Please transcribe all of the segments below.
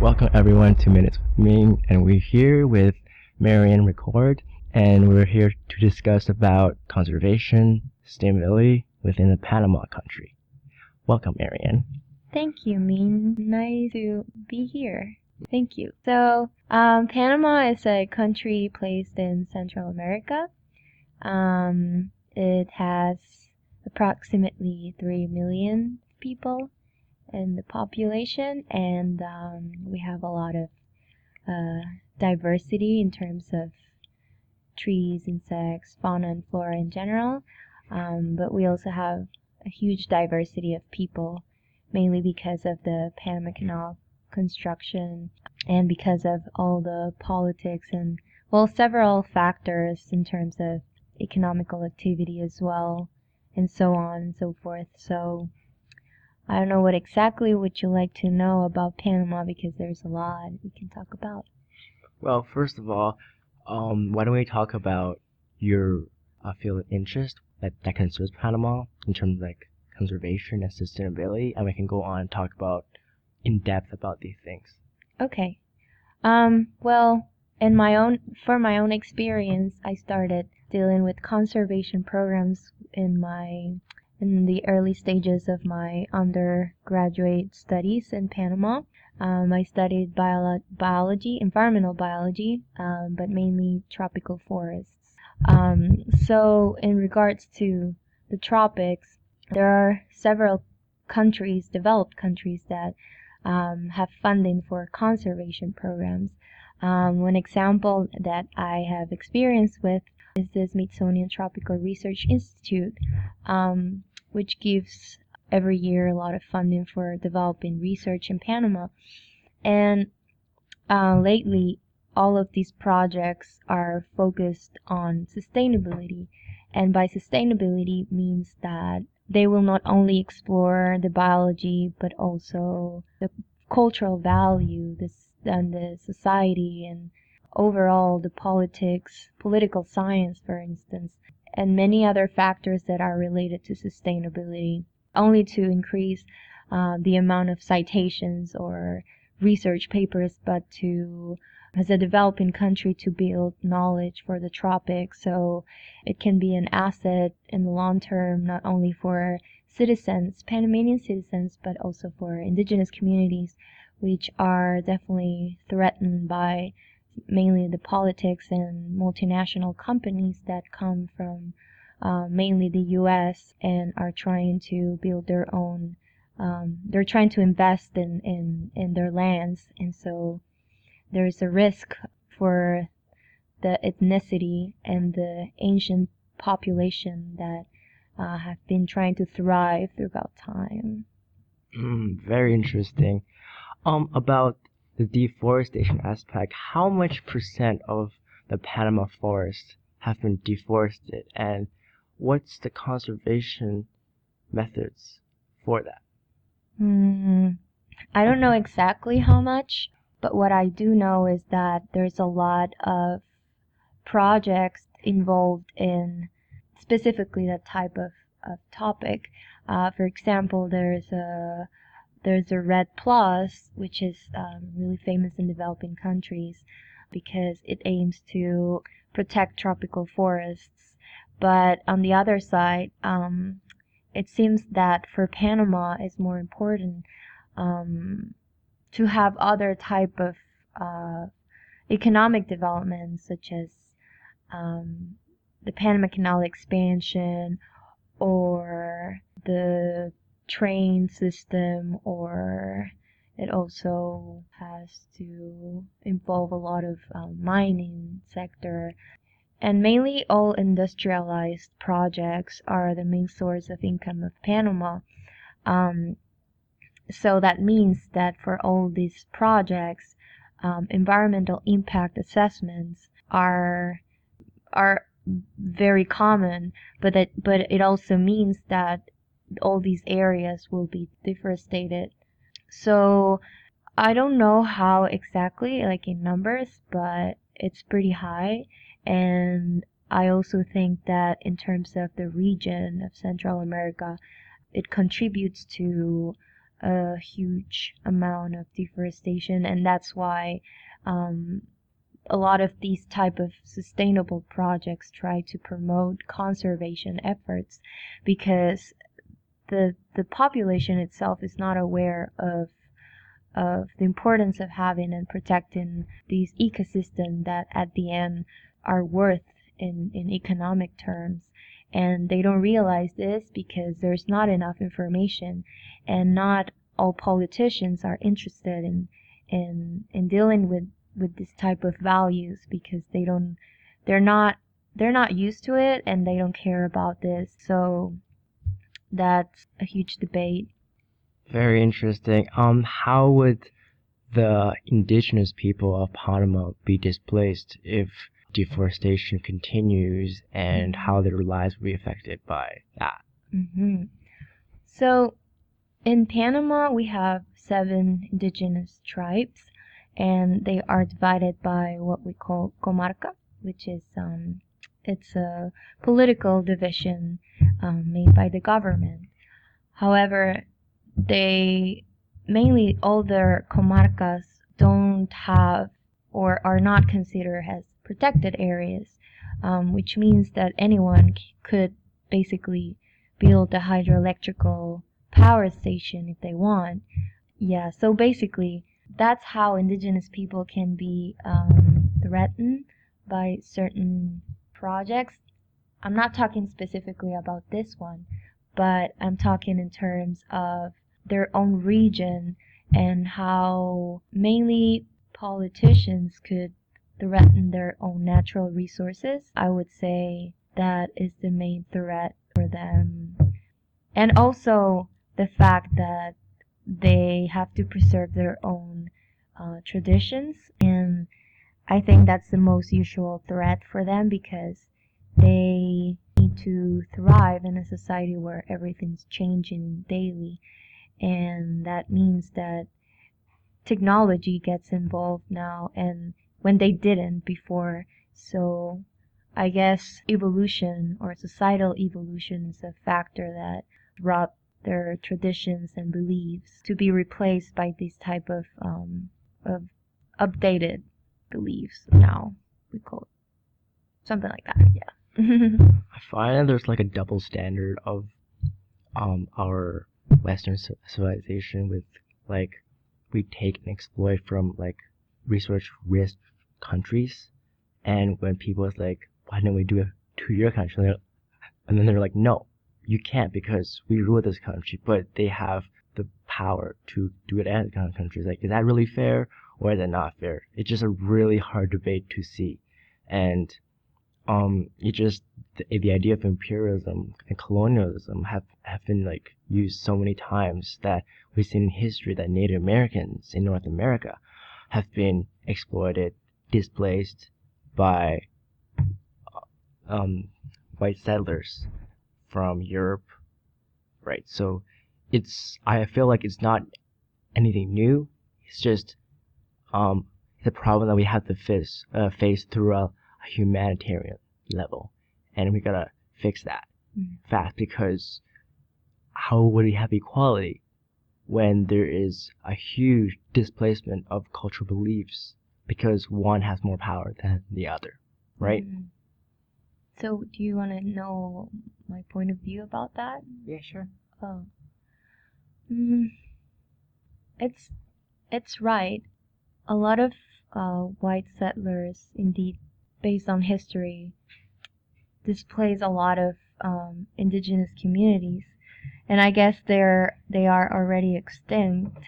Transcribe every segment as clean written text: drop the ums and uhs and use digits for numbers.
Welcome everyone to Minutes with Ming, and we're here with Mariane Ricord, and we're here to discuss about conservation, sustainability within the Panama country. Welcome, Mariane. Thank you, Ming. Nice to be here. Thank you. Panama is a country placed in Central America. It has approximately 3 million people in the population, and we have a lot of diversity in terms of trees, insects, fauna, and flora in general. But we also have a huge diversity of people, mainly because of the Panama Canal construction and because of all the politics and, several factors in terms of economical activity as well, and so on and so forth. So I don't know what exactly would you like to know about Panama, because there's a lot we can talk about. Well, first of all, why don't we talk about your field of interest that concerns Panama in terms of conservation and sustainability, and we can go on and talk about in depth about these things. Okay. For my own experience, I started dealing with conservation programs in the early stages of my undergraduate studies in Panama. I studied biology, environmental biology, but mainly tropical forests. So in regards to the tropics, there are several countries, developed countries, that have funding for conservation programs. One example that I have experience with is the Smithsonian Tropical Research Institute, which gives every year a lot of funding for developing research in Panama. And lately, all of these projects are focused on sustainability. And by sustainability means that they will not only explore the biology, but also the cultural value, and the society, and overall the political science, for instance, and many other factors that are related to sustainability, only to increase the amount of citations or research papers, but as a developing country, to build knowledge for the tropics, so it can be an asset in the long term, not only for Panamanian citizens, but also for indigenous communities, which are definitely threatened by mainly the politics and multinational companies that come from mainly the U.S. and are trying to build their own. They're trying to invest in their lands, and so there's a risk for the ethnicity and the ancient population that have been trying to thrive throughout time. Very interesting. About the deforestation aspect, how much percent of the Panama forest have been deforested, and what's the conservation methods for that? I don't know exactly how much, but what I do know is that there's a lot of projects involved in specifically that type of topic. For example, there's a Red Plus, which is really famous in developing countries because it aims to protect tropical forests. But on the other side, it seems that for Panama it's more important to have other type of economic development, such as the Panama Canal expansion, or the train system, or it also has to involve a lot of mining sector. And mainly all industrialized projects are the main source of income of Panama. So that means that for all these projects, environmental impact assessments are very common, but it also means that all these areas will be deforested. So I don't know how exactly, like in numbers, but it's pretty high. And I also think that in terms of the region of Central America, it contributes to a huge amount of deforestation, and that's why a lot of these type of sustainable projects try to promote conservation efforts, because the population itself is not aware of the importance of having and protecting these ecosystems that at the end are worth in economic terms. And they don't realize this because there's not enough information, and not all politicians are interested in dealing with this type of values, because they're not used to it, and they don't care about this. So that's a huge debate. Very interesting. How would the indigenous people of Panama be displaced if deforestation continues, and how their lives will be affected by that? So in Panama, we have 7 indigenous tribes, and they are divided by what we call comarca, which is it's a political division made by the government. However, they mainly, all their comarcas don't have or are not considered as protected areas, which means that anyone could basically build a hydroelectrical power station if they want. Yeah, so basically that's how indigenous people can be threatened by certain projects. I'm not talking specifically about this one, but I'm talking in terms of their own region, and how mainly politicians could threaten their own natural resources. I would say that is the main threat for them. And also the fact that they have to preserve their own traditions, and I think that's the most usual threat for them, because they need to thrive in a society where everything's changing daily, and that means that technology gets involved now, and when they didn't before. So I guess evolution or societal evolution is a factor that brought their traditions and beliefs to be replaced by these type of updated beliefs now. We call it something like that. Yeah. I find that there's like a double standard of our Western civilization, with like we take and exploit from like resource rich countries, and when people is like, why don't we do it to your country? And then they're like, no, you can't, because we rule this country, but they have the power to do it as a country. Like, is that really fair, or is it not fair? It's just a really hard debate to see. And it just, the idea of imperialism and colonialism have been like used so many times, that we've seen in history that Native Americans in North America have been exploited, displaced by white settlers from Europe, right? So I feel like it's not anything new. It's just the problem that we have to face through a humanitarian level, and we gotta fix that fast, because how would we have equality when there is a huge displacement of cultural beliefs because one has more power than the other, right? So do you want to know my point of view about that? Yeah, sure. Oh. It's right. A lot of white settlers, indeed, based on history, displace a lot of indigenous communities, and I guess they are already extinct.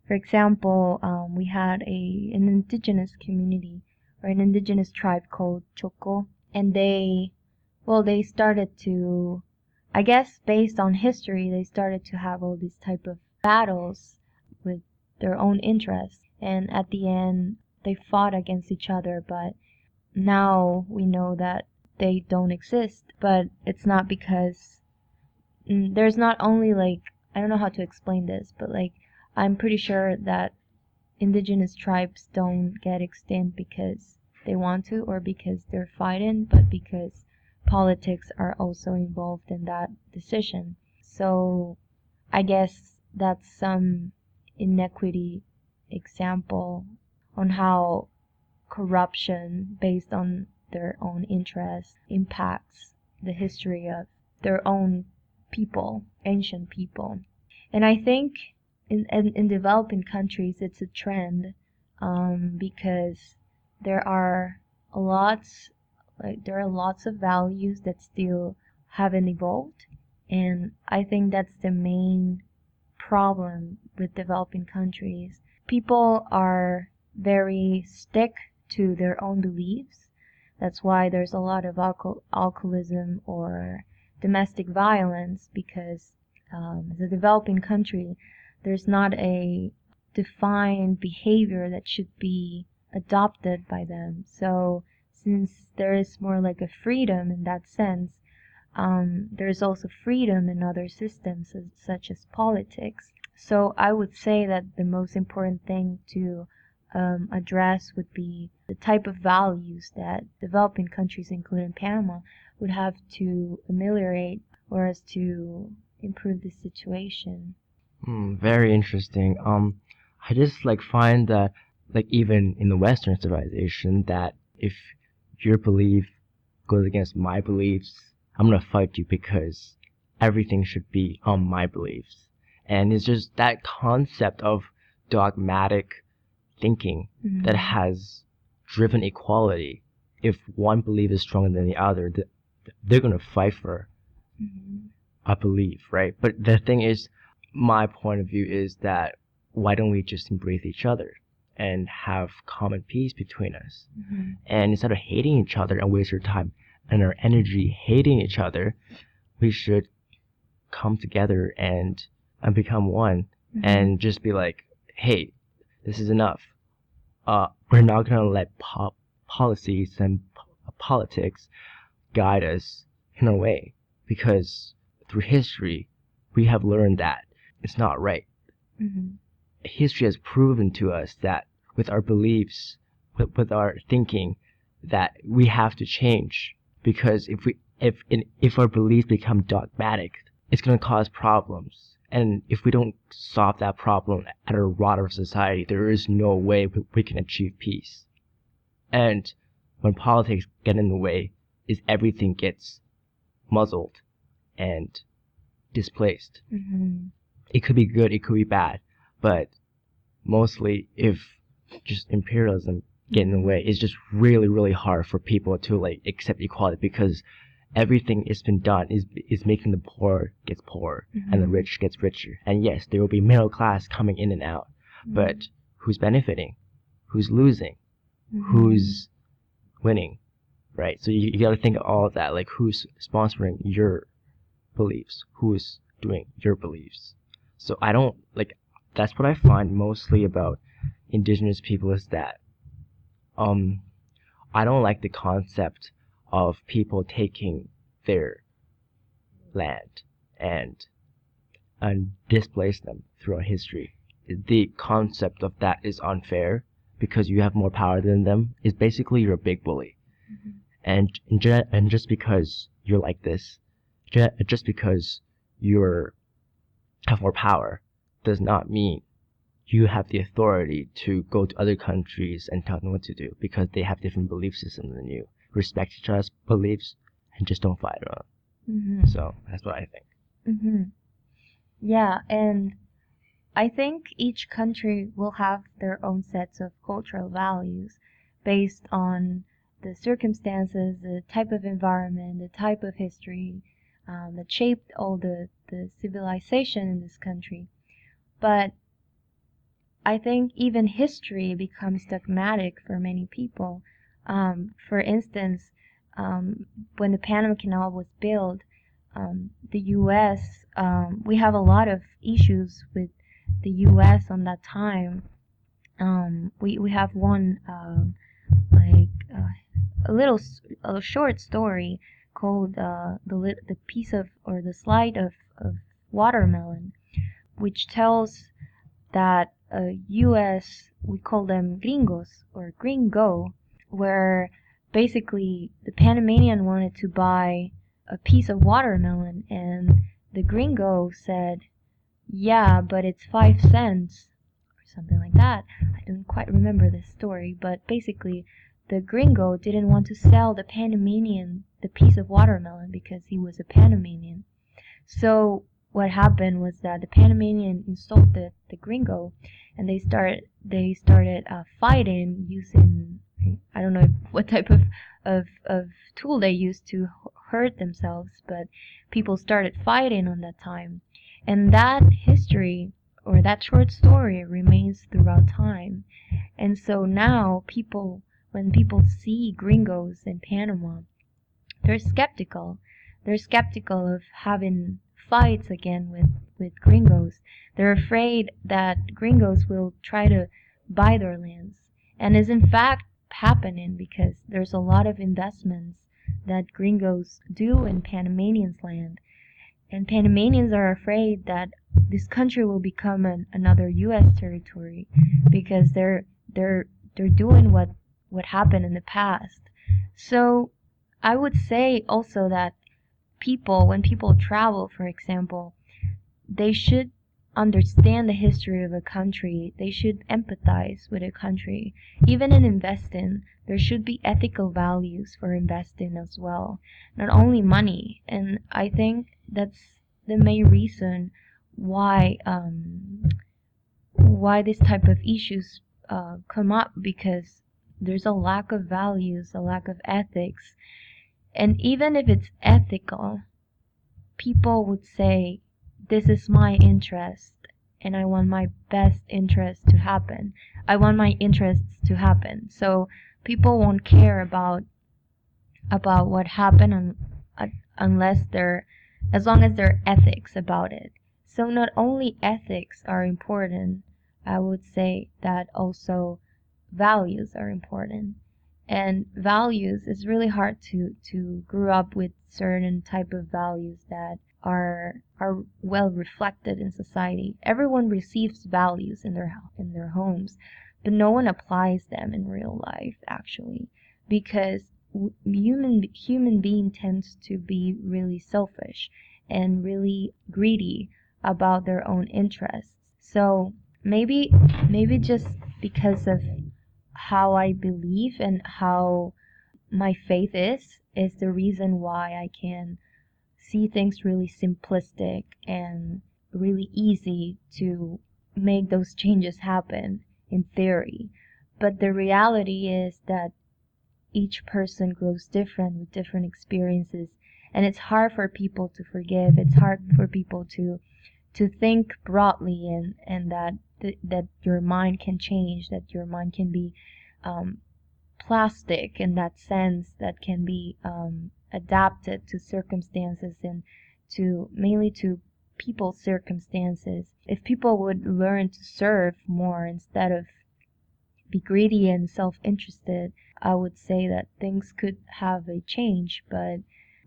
For example, we had an indigenous community, or an indigenous tribe called Choco, and they started to, I guess based on history, they started to have all these type of battles with their own interests, and at the end they fought against each other, but now we know that they don't exist. But it's not because there's not only like, I don't know how to explain this, but like I'm pretty sure that indigenous tribes don't get extinct because they want to or because they're fighting, but because politics are also involved in that decision. So I guess that's some inequity example on how corruption based on their own interests impacts the history of their own people, ancient people. And I think in developing countries, it's a trend because there are lots there are lots of values that still haven't evolved, and I think that's the main problem with developing countries. People are very stick to their own beliefs. That's why there's a lot of alcoholism or domestic violence because as a developing country, there's not a defined behavior that should be adopted by them. So since there is more like a freedom in that sense, there's also freedom in other systems such as politics. So I would say that the most important thing to address would be the type of values that developing countries, including Panama, would have to ameliorate or as to improve the situation. Very interesting. I just like find that like even in the Western civilization that if your belief goes against my beliefs, I'm gonna fight you because everything should be on my beliefs. And it's just that concept of dogmatic thinking that has driven equality. If one belief is stronger than the other, they're gonna fight for a belief, right? But the thing is, my point of view is that why don't we just embrace each other and have common peace between us? And instead of hating each other and waste our time and our energy hating each other, we should come together and become one and just be like, hey, this is enough. We're not gonna let policies and politics guide us in a way, because through history we have learned that it's not right. History has proven to us that with our beliefs, with our thinking, that we have to change, because if our beliefs become dogmatic, it's going to cause problems. And if we don't solve that problem at a broader society, there is no way we can achieve peace. And when politics get in the way, is everything gets muzzled and displaced. It could be good, it could be bad, but mostly if just imperialism get in the way, it's just really, really hard for people to like accept equality, because everything it's been done is making the poor gets poorer and the rich gets richer. And yes, there will be middle class coming in and out, but who's benefiting? Who's losing? Who's winning? Right? So you got to think of all of that, like who's sponsoring your beliefs, who's doing your beliefs. So I don't like, that's what I find mostly about indigenous people, is that I don't like the concept of people taking their land and displace them throughout history. The concept of that is unfair, because you have more power than them. It's basically you're a big bully. And just because you're like this, just because you have more power, does not mean you have the authority to go to other countries and tell them what to do, because they have different belief systems than you. Respect each other's beliefs and just don't fight around. So that's what I think. Yeah, and I think each country will have their own sets of cultural values based on the circumstances, the type of environment, the type of history that shaped all the civilization in this country. But I think even history becomes dogmatic for many people. For instance, when the Panama Canal was built, the U.S., we have a lot of issues with the U.S. on that time. We have one a short story called the piece of, or the slide of watermelon, which tells that U.S., we call them gringos or gringo, where basically the Panamanian wanted to buy a piece of watermelon, and the gringo said, yeah, but it's 5 cents or something like that. I don't quite remember this story, but basically, the gringo didn't want to sell the Panamanian the piece of watermelon because he was a Panamanian. So what happened was that the Panamanian insulted the gringo, and they started fighting using, I don't know what type of tool they used to hurt themselves, but people started fighting on that time, and that history or that short story remains throughout time. And so now when people see gringos in Panama, they're skeptical. They're skeptical of having fights again with gringos. They're afraid that gringos will try to buy their lands. And is in fact happening because there's a lot of investments that gringos do in Panamanians' land. And Panamanians are afraid that this country will become another U.S. territory because they're doing what happened in the past. So I would say also that when people travel, for example, they should understand the history of a country. They should empathize with a country. Even in investing, there should be ethical values for investing as well, not only money. And I think that's the main reason why why this type of issues come up, because there's a lack of values, a lack of ethics. And even if it's ethical, people would say, this is my interest, and I want my best interest to happen. I want my interests to happen. So people won't care about what happened unless as long as there are ethics about it. So not only ethics are important, I would say that also values are important. And values, is really hard to grow up with certain type of values that are well reflected in society. Everyone receives values in their homes, but no one applies them in real life actually, because human being tends to be really selfish and really greedy about their own interests. So maybe just because of how I believe and how my faith is the reason why I can see things really simplistic and really easy to make those changes happen in theory. But the reality is that each person grows different with different experiences, and it's hard for people to forgive. It's hard for people to think broadly, and that your mind can change, that your mind can be plastic in that sense, that can be adapted to circumstances and mainly to people's circumstances. If people would learn to serve more instead of be greedy and self-interested, I would say that things could have a change, but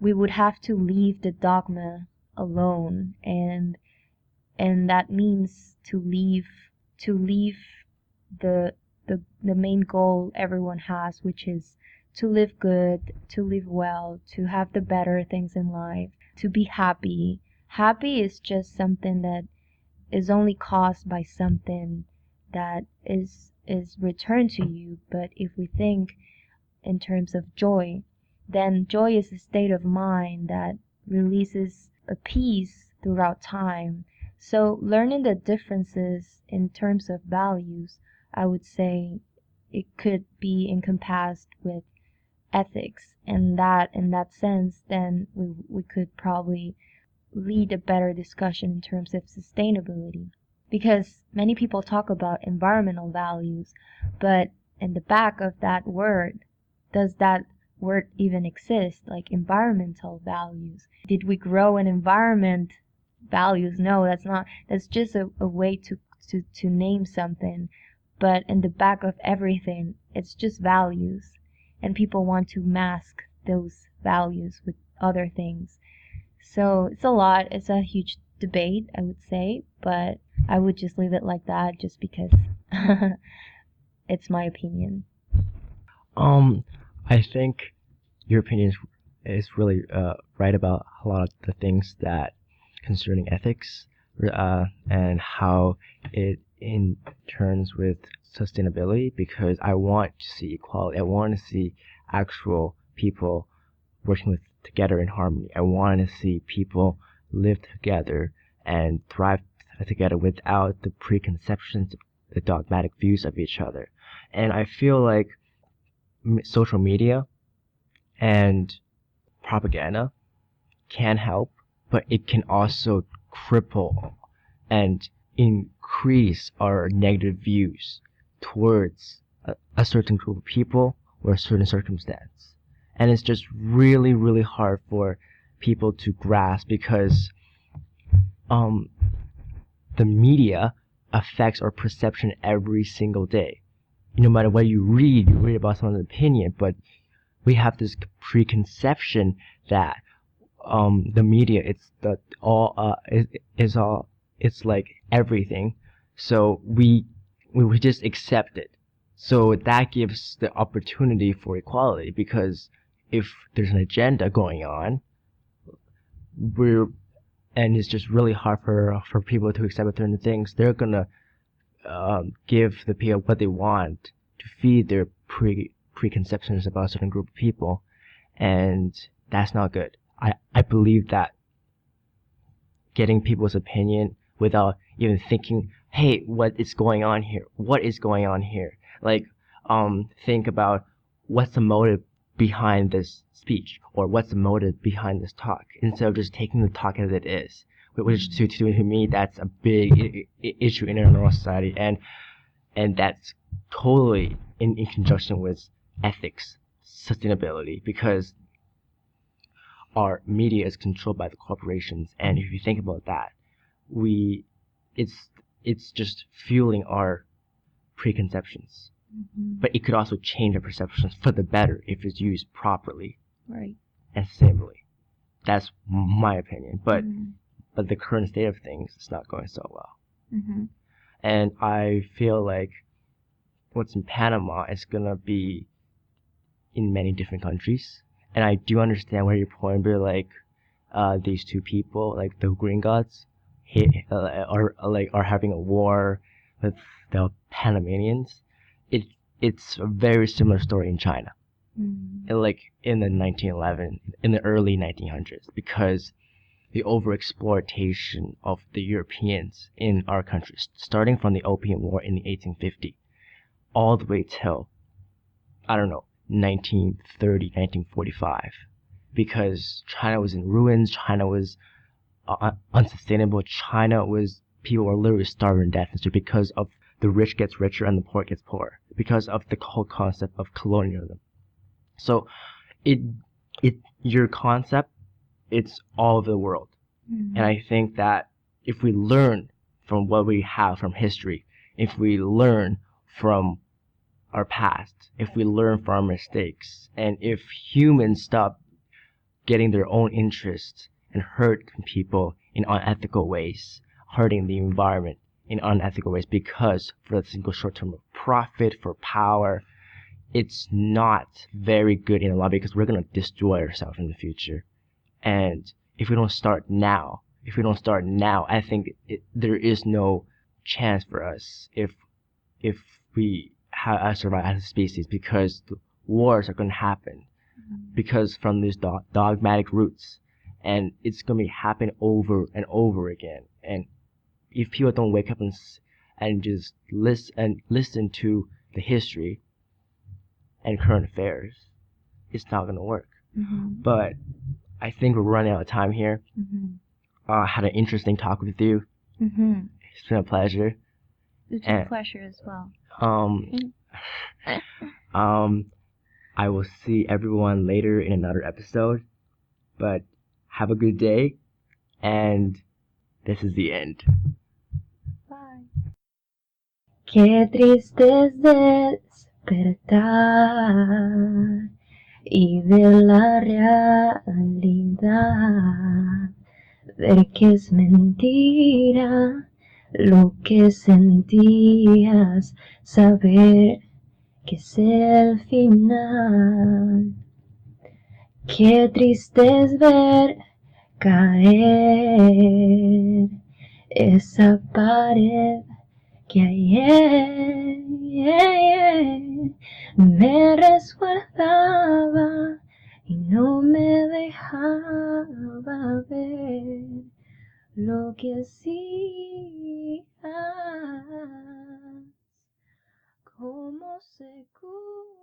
we would have to leave the dogma alone, and that means to leave the the main goal everyone has, which is to live good, to live well, to have the better things in life, to be happy. Happy is just something that is only caused by something that is returned to you. But if we think in terms of joy, then joy is a state of mind that releases a peace throughout time. So learning the differences in terms of values, I would say it could be encompassed with ethics, and that in that sense then we could probably lead a better discussion in terms of sustainability. Because many people talk about environmental values, but in the back of that word, does that word even exist? Like environmental values. Did we grow an environment values? No, that's not. That's just a way to name something. But in the back of everything, it's just values. And people want to mask those values with other things. So it's a lot. It's a huge debate, I would say, but I would just leave it like that just because it's my opinion. Um, I think your opinion is really right about a lot of the things that concerning ethics. and how it in turns with sustainability, because I want to see equality. I want to see actual people working together in harmony. I want to see people live together and thrive together without the preconceptions, the dogmatic views of each other. And I feel like social media and propaganda can help, but it can also cripple and increase our negative views towards a certain group of people or a certain circumstance. And it's just really, really hard for people to grasp, because the media affects our perception every single day. No matter what you read about someone's opinion, but we have this preconception that the media, it's like everything, so we just accept it. So that gives the opportunity for equality, because if there's an agenda going on, and it's just really hard for people to accept certain things, they're gonna give the people what they want to feed their preconceptions about a certain group of people, and that's not good. I believe that getting people's opinion without even thinking, hey, what is going on here? What is going on here? Like, think about what's the motive behind this speech, or what's the motive behind this talk, instead of just taking the talk as it is. Which to me, that's a big issue in our normal society, and that's totally in conjunction with ethics, sustainability, because our media is controlled by the corporations, and if you think about that, it's just fueling our preconceptions. But it could also change our perceptions for the better if it's used properly, Right. and sustainably. That's my opinion. But the current state of things is not going so well. And I feel like what's in Panama is gonna be in many different countries. And I do understand where your point, but like these two people, like the Green Gods, are having a war with the Panamanians. It's a very similar story in China, like in the early 1900s, because the overexploitation of the Europeans in our countries, starting from the Opium War in the 1850, all the way till, I don't know, 1930, 1945, because China was in ruins, China was unsustainable, people were literally starving to death because of the rich gets richer and the poor gets poorer, because of the whole concept of colonialism. So your concept, it's all over the world. And I think that if we learn from what we have from history, if we learn from our past, if we learn from our mistakes, and if humans stop getting their own interests and hurt people in unethical ways, hurting the environment in unethical ways because for the single short-term profit, for power, it's not very good in the long, because we're going to destroy ourselves in the future. And if we don't start now, I think there is no chance for us if we survive as a species, because the wars are going to happen because from these dogmatic roots, and it's going to be happen over and over again. And if people don't wake up and just listen to the history and current affairs, it's not going to work. But I think we're running out of time here. I had an interesting talk with you. It's been a pleasure. It's a pleasure as well. I will see everyone later in another episode, but have a good day, and this is the end. Bye. Qué triste es despertar y ver la realidad, ver que es mentira lo que sentías, saber que es el final. Qué triste es ver caer esa pared que ayer me resguardaba y no me dejaba ver lo que hacía